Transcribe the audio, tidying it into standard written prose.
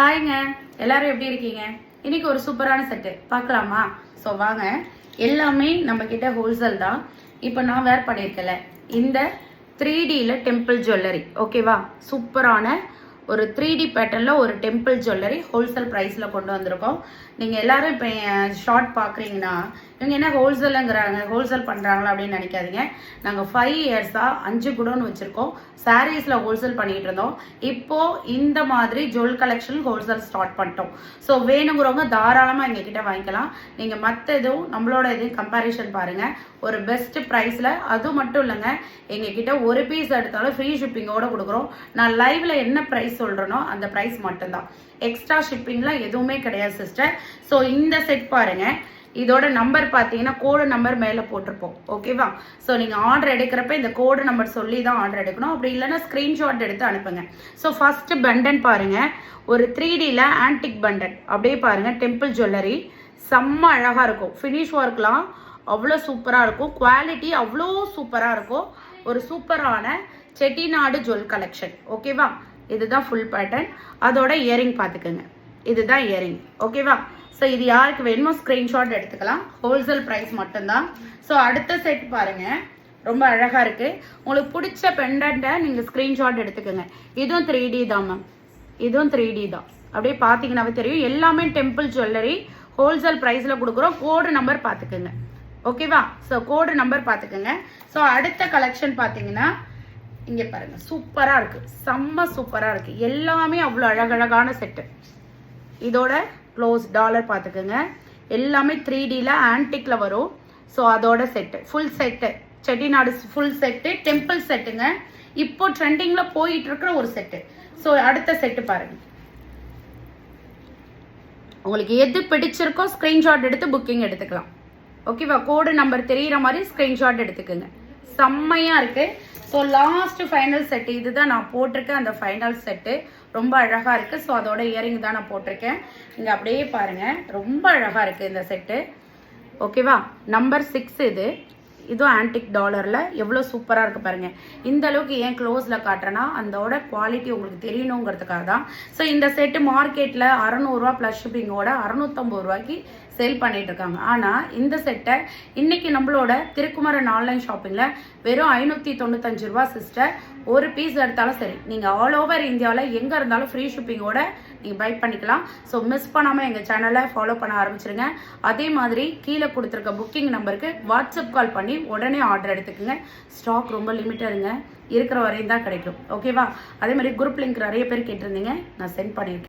ஹாய்ங்க, எல்லாரும் எப்படி இருக்கீங்க? இன்னைக்கு ஒரு சூப்பரான செட்டு பார்க்கலாமா? ஸோ வாங்க, எல்லாமே நம்ம கிட்ட ஹோல்சேல் தான். இப்போ நான் வேர் பண்ணியிருக்கல இந்த 3Dல டெம்பிள் ஜுவல்லரி, ஓகேவா? சூப்பரான ஒரு 3D பேட்டர்னில் ஒரு டெம்பிள் ஜுவல்லரி ஹோல்சேல் ப்ரைஸில் கொண்டு வந்திருக்கோம். நீங்கள் எல்லாரும் இப்போ ஷார்ட் பார்க்குறீங்கன்னா இவங்க என்ன ஹோல்சேலுங்கிறாங்க, ஹோல்சேல் பண்ணுறாங்களா அப்படின்னு நினைக்காதீங்க. நாங்கள் 5 இயர்ஸாக 5 குடோன் வச்சுருக்கோம். சாரீஸில் ஹோல்சேல் பண்ணிகிட்டு இருந்தோம். இப்போது இந்த மாதிரி ஜுவல் கலெக்ஷன் ஹோல்சேல் ஸ்டார்ட் பண்ணிட்டோம். ஸோ வேணுங்கிறவங்க தாராளமாக எங்ககிட்ட வாங்கிக்கலாம். நீங்கள் மற்ற எதுவும் நம்மளோட எதுவும் கம்பேரிஷன் பாருங்கள். ஒரு பெஸ்ட் ப்ரைஸில். அதுவும் மட்டும் இல்லைங்க, எங்ககிட்ட ஒரு பீஸ் எடுத்தாலும் ஃப்ரீ ஷிப்பிங்கோடு கொடுக்குறோம். நான் லைவில் என்ன ப்ரைஸ் சொல்கிறேனோ அந்த ப்ரைஸ் மட்டும்தான். எக்ஸ்ட்ரா ஷிப்பிங்லாம் எதுவுமே கிடையாது சிஸ்டர். ஸோ இந்த செட் பாருங்கள், இதோட நம்பர் பார்த்தீங்கன்னா கோடு நம்பர் மேலே போட்டிருப்போம், ஓகேவா? ஸோ நீங்கள் ஆர்டர் எடுக்கிறப்ப இந்த கோடு நம்பர் சொல்லி தான் ஆர்டர் எடுக்கணும். அப்படி இல்லைன்னா ஸ்க்ரீன்ஷாட் எடுத்து அனுப்புங்க. ஸோ ஃபஸ்ட்டு பண்டன் பாருங்கள், ஒரு 3Dல ஆன்டிக் பண்டன். அப்படியே பாருங்கள், டெம்பிள் ஜுவல்லரி செம்ம அழகாக இருக்கும். ஃபினிஷ் ஒர்க்லாம் அவ்வளோ சூப்பராக இருக்கும். குவாலிட்டி அவ்வளோ சூப்பராக இருக்கும். ஒரு சூப்பரான செட்டிநாடு ஜுவல் கலெக்ஷன், ஓகேவா? இதுதான் ஃபுல் பேட்டர்ன். அதோட இயரிங் பார்த்துக்கோங்க, இதுதான் இயரிங், ஓகேவா? ஸோ இது யாருக்கு வேணுமோ ஸ்க்ரீன்ஷாட் எடுத்துக்கலாம். ஹோல்சேல் ப்ரைஸ் மட்டும்தான். ஸோ அடுத்த செட் பாருங்கள், ரொம்ப அழகாக இருக்குது. உங்களுக்கு பிடிச்ச பெண்டண்ட்டை நீங்கள் ஸ்க்ரீன்ஷாட் எடுத்துக்கோங்க. இதுவும் 3D தான் மேம், இதுவும் 3D தான். அப்படியே பார்த்தீங்கன்னாவே தெரியும். எல்லாமே டெம்பிள் ஜுவல்லரி ஹோல்சேல் ப்ரைஸில் கொடுக்குறோம். கோடு நம்பர் பார்த்துக்குங்க, ஓகேவா? ஸோ கோடு நம்பர் பார்த்துக்குங்க. ஸோ அடுத்த கலெக்ஷன் பார்த்தீங்கன்னா இங்கே பாருங்கள், சூப்பராக இருக்குது, செம்ம சூப்பராக இருக்குது. எல்லாமே அவ்வளோ அழகழகான செட்டு. இதோட க்ளோஸ் டாலர் பார்த்துக்குங்க. எல்லாமே 3Dல ஆன்டிக்கில் வரும். ஸோ அதோட set, full set, Chettinad full set, temple செட்டுங்க. இப்போ ட்ரெண்டிங்கில் போயிட்டு இருக்கிற ஒரு செட்டு. ஸோ அடுத்த செட்டு பாருங்கள், உங்களுக்கு எது பிடிச்சிருக்கோ ஸ்க்ரீன்ஷாட் எடுத்து புக்கிங் எடுத்துக்கலாம், ஓகேவா? கோடு நம்பர் தெரிகிற மாதிரி ஸ்க்ரீன்ஷாட் எடுத்துக்கோங்க. செம்மையாக இருக்குது. ஸோ லாஸ்ட் ஃபைனல் செட்டு இதுதான் நான் போட்டிருக்கேன். அந்த ஃபைனல் செட்டு ரொம்ப அழகாக இருக்குது. ஸோ அதோட இயரிங் தான் நான் போட்டிருக்கேன். இங்கே அப்படியே பாருங்கள், ரொம்ப அழகாக இருக்குது இந்த செட்டு, ஓகேவா? நம்பர் 6 இதுவும் ஆன்டிக் டாலரில் எவ்வளோ சூப்பராக இருக்குது பாருங்கள். இந்த அளவுக்கு ஏன் க்ளோஸில் காட்டுறேன்னா அதோட குவாலிட்டி உங்களுக்கு தெரியணுங்கிறதுக்காக தான். ஸோ இந்த செட்டு மார்க்கெட்டில் 600 ப்ளஸ் ஷிப்பிங்கோட 650 ரூபாய்க்கு சேல் பண்ணிட்டு இருக்காங்க. ஆனால் இந்த செட்டை இன்னைக்கு நம்மளோட திருக்குமரன் ஆன்லைன் ஷாப்பிங்கில் வெறும் 595 ரூபா சிஸ்டர். ஒரு பீஸ் எடுத்தாலும் சரி, நீங்கள் ஆல் ஓவர் இந்தியாவில் எங்கே இருந்தாலும் ஃப்ரீ ஷிப்பிங்கோட நீங்கள் பை பண்ணிக்கலாம். ஸோ மிஸ் பண்ணாமல் எங்கள் சேனலை ஃபாலோ பண்ண ஆரம்பிச்சிருங்க. அதே மாதிரி கீழே கொடுத்துருக்க புக்கிங் நம்பருக்கு வாட்ஸ்அப் கால் பண்ணி உடனே ஆர்டர் எடுத்துக்கோங்க. ஸ்டாக் ரொம்ப லிமிட்டடுங்க, இருக்கிற வரையும் தான் கிடைக்கும், ஓகேவா? அதே மாதிரி குரூப் லிங்க் நிறைய பேர் கேட்டிருந்தீங்க, நான் சென்ட் பண்ணியிருக்கேன்.